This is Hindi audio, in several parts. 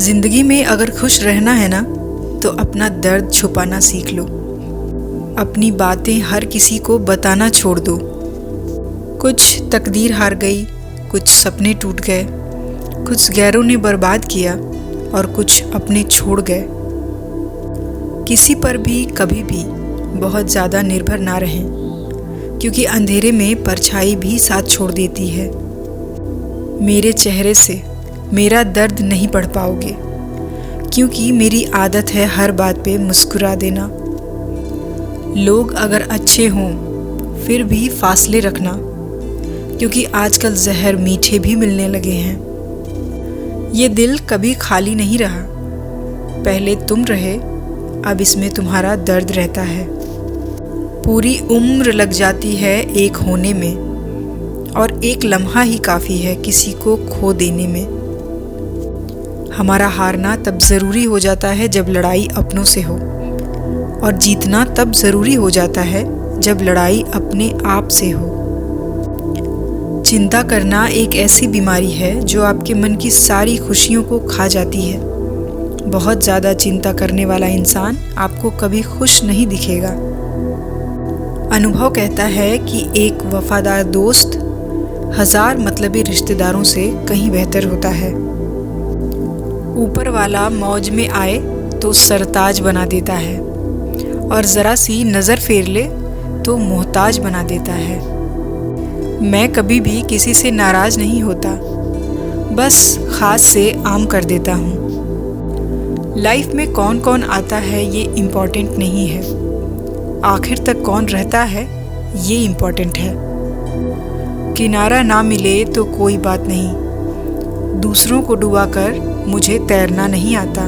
जिंदगी में अगर खुश रहना है ना, तो अपना दर्द छुपाना सीख लो। अपनी बातें हर किसी को बताना छोड़ दो। कुछ तकदीर हार गई, कुछ सपने टूट गए, कुछ गैरों ने बर्बाद किया और कुछ अपने छोड़ गए। किसी पर भी कभी भी बहुत ज़्यादा निर्भर ना रहें, क्योंकि अंधेरे में परछाई भी साथ छोड़ देती है। मेरे चेहरे से मेरा दर्द नहीं पढ़ पाओगे, क्योंकि मेरी आदत है हर बात पे मुस्कुरा देना। लोग अगर अच्छे हों फिर भी फासले रखना, क्योंकि आजकल जहर मीठे भी मिलने लगे हैं। ये दिल कभी खाली नहीं रहा, पहले तुम रहे, अब इसमें तुम्हारा दर्द रहता है। पूरी उम्र लग जाती है एक होने में, और एक लम्हा ही काफ़ी है किसी को खो देने में। हमारा हारना तब ज़रूरी हो जाता है जब लड़ाई अपनों से हो, और जीतना तब ज़रूरी हो जाता है जब लड़ाई अपने आप से हो। चिंता करना एक ऐसी बीमारी है जो आपके मन की सारी खुशियों को खा जाती है। बहुत ज़्यादा चिंता करने वाला इंसान आपको कभी खुश नहीं दिखेगा। अनुभव कहता है कि एक वफादार दोस्त 1000 मतलबी रिश्तेदारों से कहीं बेहतर होता है। ऊपर वाला मौज में आए तो सरताज बना देता है, और ज़रा सी नज़र फेर ले तो मोहताज बना देता है। मैं कभी भी किसी से नाराज़ नहीं होता, बस ख़ास से आम कर देता हूँ। लाइफ में कौन कौन आता है ये इम्पॉर्टेंट नहीं है, आखिर तक कौन रहता है ये इम्पॉर्टेंट है। किनारा ना मिले तो कोई बात नहीं, दूसरों को डुबाकर मुझे तैरना नहीं आता।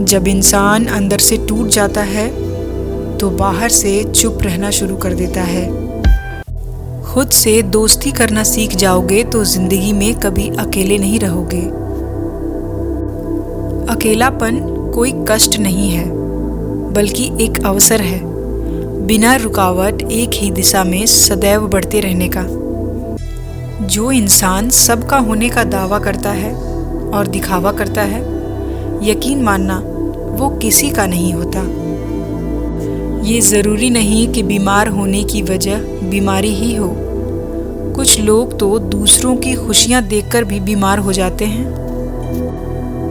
जब इंसान अंदर से टूट जाता है तो बाहर से चुप रहना शुरू कर देता है। खुद से दोस्ती करना सीख जाओगे तो जिंदगी में कभी अकेले नहीं रहोगे। अकेलापन कोई कष्ट नहीं है, बल्कि एक अवसर है, बिना रुकावट एक ही दिशा में सदैव बढ़ते रहने का। जो इंसान सबका होने का दावा करता है और दिखावा करता है, यकीन मानना वो किसी का नहीं होता। ये ज़रूरी नहीं कि बीमार होने की वजह बीमारी ही हो। कुछ लोग तो दूसरों की खुशियाँ देखकर भी बीमार हो जाते हैं।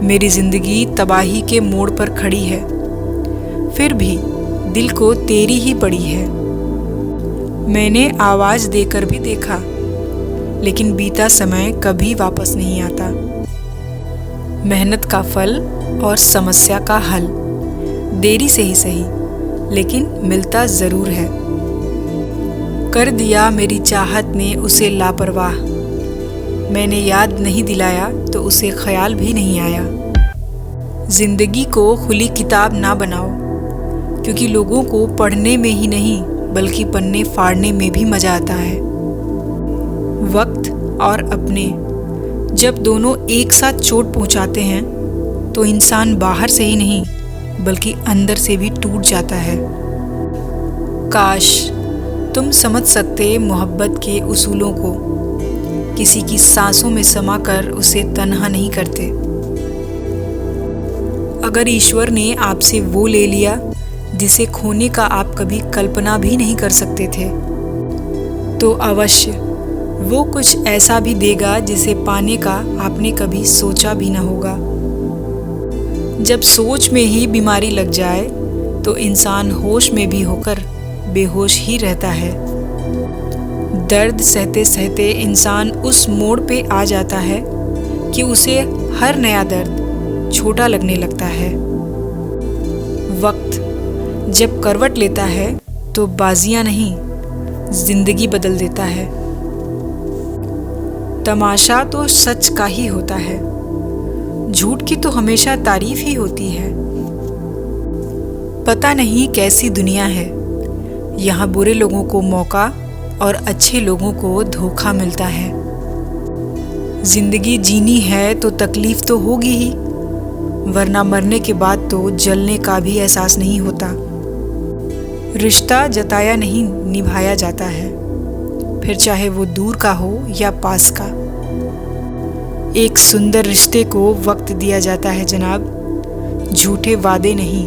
मेरी ज़िंदगी तबाही के मोड़ पर खड़ी है, फिर भी दिल को तेरी ही पड़ी है। मैंने आवाज़ देकर भी देखा, लेकिन बीता समय कभी वापस नहीं आता। मेहनत का फल और समस्या का हल देरी से ही सही, लेकिन मिलता ज़रूर है। कर दिया मेरी चाहत ने उसे लापरवाह, मैंने याद नहीं दिलाया तो उसे ख्याल भी नहीं आया। जिंदगी को खुली किताब ना बनाओ, क्योंकि लोगों को पढ़ने में ही नहीं बल्कि पन्ने फाड़ने में भी मज़ा आता है। वक्त और अपने जब दोनों एक साथ चोट पहुंचाते हैं तो इंसान बाहर से ही नहीं बल्कि अंदर से भी टूट जाता है। काश तुम समझ सकते मोहब्बत के उसूलों को, किसी की सांसों में समाकर उसे तन्हा नहीं करते। अगर ईश्वर ने आपसे वो ले लिया जिसे खोने का आप कभी कल्पना भी नहीं कर सकते थे, तो अवश्य वो कुछ ऐसा भी देगा जिसे पाने का आपने कभी सोचा भी न होगा। जब सोच में ही बीमारी लग जाए तो इंसान होश में भी होकर बेहोश ही रहता है। दर्द सहते सहते इंसान उस मोड़ पे आ जाता है कि उसे हर नया दर्द छोटा लगने लगता है। वक्त जब करवट लेता है तो बाजियां नहीं, जिंदगी बदल देता है। तमाशा तो सच का ही होता है, झूठ की तो हमेशा तारीफ ही होती है। पता नहीं कैसी दुनिया है, यहाँ बुरे लोगों को मौका और अच्छे लोगों को धोखा मिलता है। जिंदगी जीनी है तो तकलीफ तो होगी ही, वरना मरने के बाद तो जलने का भी एहसास नहीं होता। रिश्ता जताया नहीं निभाया जाता है, फिर चाहे वो दूर का हो या पास का। एक सुंदर रिश्ते को वक्त दिया जाता है जनाब, झूठे वादे नहीं।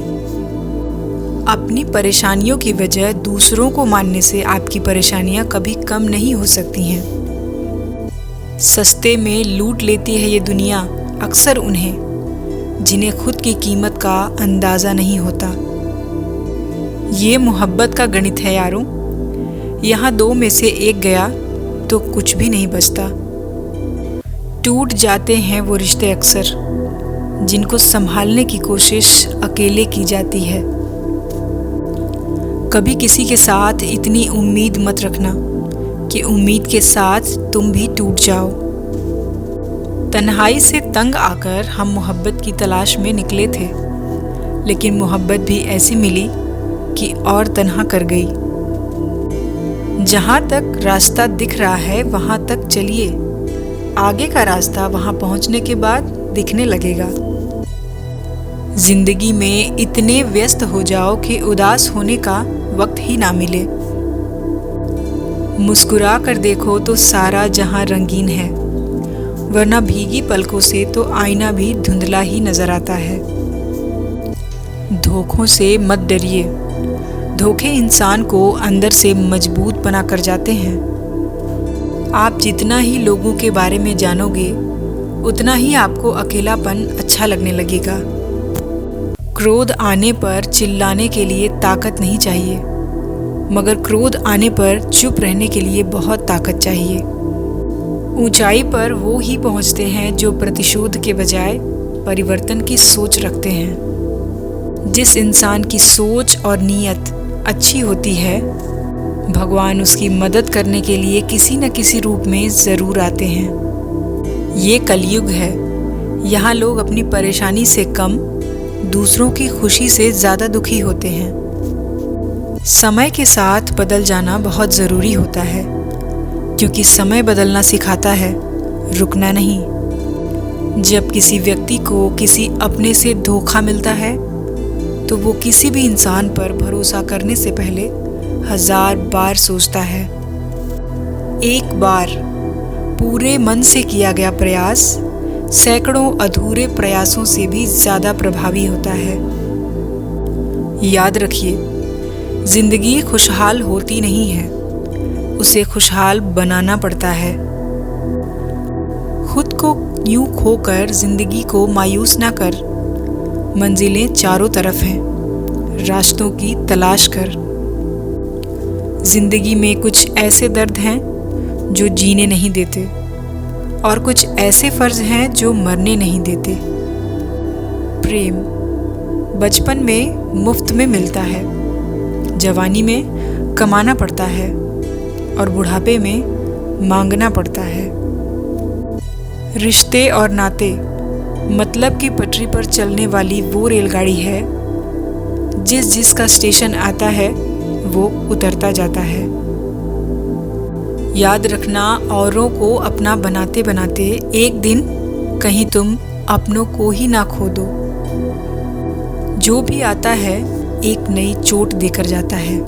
अपनी परेशानियों की वजह दूसरों को मानने से आपकी परेशानियां कभी कम नहीं हो सकती हैं। सस्ते में लूट लेती है ये दुनिया अक्सर उन्हें जिन्हें खुद की कीमत का अंदाज़ा नहीं होता। ये मोहब्बत का गणित है यारों, यहाँ दो में से एक गया तो कुछ भी नहीं बचता। टूट जाते हैं वो रिश्ते अक्सर जिनको संभालने की कोशिश अकेले की जाती है। कभी किसी के साथ इतनी उम्मीद मत रखना कि उम्मीद के साथ तुम भी टूट जाओ। तन्हाई से तंग आकर हम मोहब्बत की तलाश में निकले थे, लेकिन मोहब्बत भी ऐसी मिली कि और तन्हा कर गई। जहाँ तक रास्ता दिख रहा है वहाँ तक चलिए, आगे का रास्ता वहाँ पहुँचने के बाद दिखने लगेगा। जिंदगी में इतने व्यस्त हो जाओ कि उदास होने का वक्त ही ना मिले। मुस्कुरा कर देखो तो सारा जहां रंगीन है, वरना भीगी पलकों से तो आईना भी धुंधला ही नजर आता है। धोखों से मत डरिए, धोखे इंसान को अंदर से मजबूत बना कर जाते हैं। आप जितना ही लोगों के बारे में जानोगे उतना ही आपको अकेलापन अच्छा लगने लगेगा। क्रोध आने पर चिल्लाने के लिए ताकत नहीं चाहिए, मगर क्रोध आने पर चुप रहने के लिए बहुत ताकत चाहिए। ऊंचाई पर वो ही पहुंचते हैं जो प्रतिशोध के बजाय परिवर्तन की सोच रखते हैं। जिस इंसान की सोच और नीयत अच्छी होती है, भगवान उसकी मदद करने के लिए किसी न किसी रूप में ज़रूर आते हैं। ये कलयुग है, यहाँ लोग अपनी परेशानी से कम दूसरों की खुशी से ज़्यादा दुखी होते हैं। समय के साथ बदल जाना बहुत ज़रूरी होता है, क्योंकि समय बदलना सिखाता है, रुकना नहीं। जब किसी व्यक्ति को किसी अपने से धोखा मिलता है तो वो किसी भी इंसान पर भरोसा करने से पहले 1000 बार सोचता है। एक बार पूरे मन से किया गया प्रयास सैकड़ों अधूरे प्रयासों से भी ज़्यादा प्रभावी होता है। याद रखिए, जिंदगी खुशहाल होती नहीं है, उसे खुशहाल बनाना पड़ता है। खुद को यूं खोकर जिंदगी को मायूस ना कर। मंजिलें चारों तरफ हैं, रास्तों की तलाश कर। जिंदगी में कुछ ऐसे दर्द हैं जो जीने नहीं देते, और कुछ ऐसे फर्ज हैं जो मरने नहीं देते। प्रेम बचपन में मुफ्त में मिलता है, जवानी में कमाना पड़ता है, और बुढ़ापे में मांगना पड़ता है। रिश्ते और नाते मतलब की पटरी पर चलने वाली वो रेलगाड़ी है, जिसका स्टेशन आता है वो उतरता जाता है। याद रखना, औरों को अपना बनाते बनाते एक दिन कहीं तुम अपनों को ही ना खो दो। जो भी आता है एक नई चोट देकर जाता है।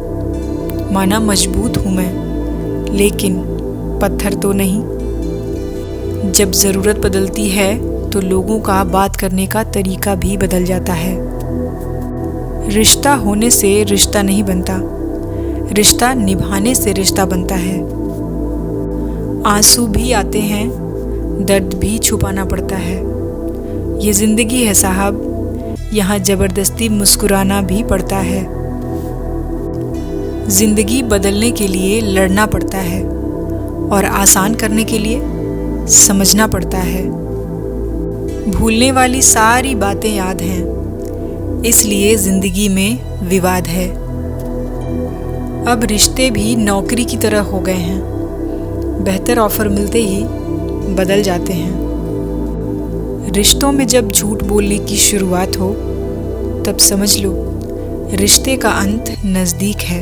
माना मजबूत हूँ मैं, लेकिन पत्थर तो नहीं। जब ज़रूरत बदलती है तो लोगों का बात करने का तरीका भी बदल जाता है। रिश्ता होने से रिश्ता नहीं बनता, रिश्ता निभाने से रिश्ता बनता है। आंसू भी आते हैं, दर्द भी छुपाना पड़ता है। ये ज़िंदगी है साहब, यहाँ ज़बरदस्ती मुस्कुराना भी पड़ता है। ज़िंदगी बदलने के लिए लड़ना पड़ता है, और आसान करने के लिए समझना पड़ता है। भूलने वाली सारी बातें याद हैं, इसलिए ज़िंदगी में विवाद है। अब रिश्ते भी नौकरी की तरह हो गए हैं, बेहतर ऑफर मिलते ही बदल जाते हैं। रिश्तों में जब झूठ बोलने की शुरुआत हो, तब समझ लो रिश्ते का अंत नज़दीक है।